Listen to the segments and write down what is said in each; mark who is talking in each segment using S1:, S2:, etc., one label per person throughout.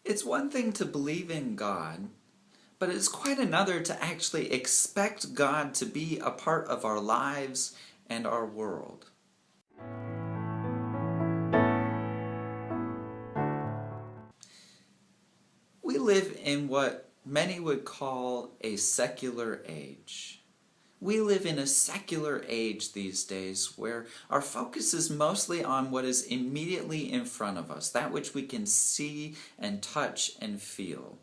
S1: It's one thing to believe in God, but it's quite another to actually expect God to be a part of our lives and our world. We live in what many would call a secular age. We live in a secular age these days where our focus is mostly on what is immediately in front of us, that which we can see and touch and feel.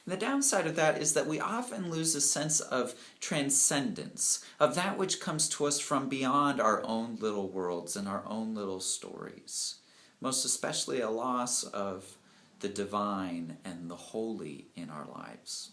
S1: And the downside of that is that we often lose a sense of transcendence, of that which comes to us from beyond our own little worlds and our own little stories. Most especially a loss of the divine and the holy in our lives.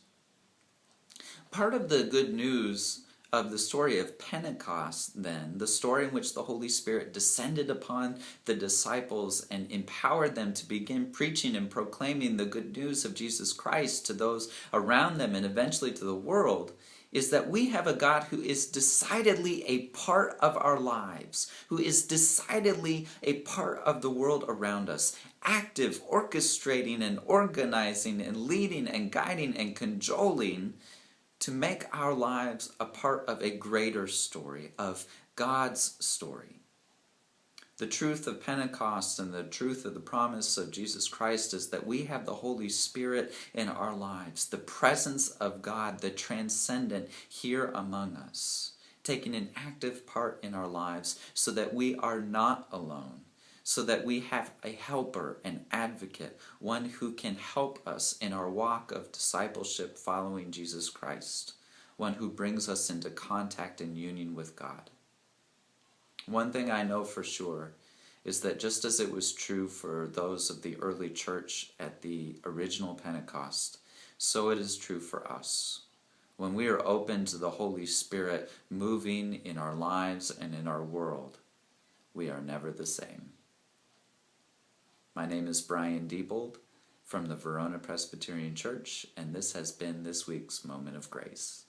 S1: Part of the good news of the story of Pentecost, then, the story in which the Holy Spirit descended upon the disciples and empowered them to begin preaching and proclaiming the good news of Jesus Christ to those around them and eventually to the world, is that we have a God who is decidedly a part of our lives, who is decidedly a part of the world around us, active, orchestrating and organizing and leading and guiding and cajoling to make our lives a part of a greater story, of God's story. The truth of Pentecost and the truth of the promise of Jesus Christ is that we have the Holy Spirit in our lives, the presence of God, the transcendent, here among us, taking an active part in our lives so that we are not alone, so that we have a helper, an advocate, one who can help us in our walk of discipleship following Jesus Christ, one who brings us into contact and union with God. One thing I know for sure is that just as it was true for those of the early church at the original Pentecost, so it is true for us. When we are open to the Holy Spirit moving in our lives and in our world, we are never the same. My name is Brian Diebold from the Verona Presbyterian Church, and this has been this week's Moment of Grace.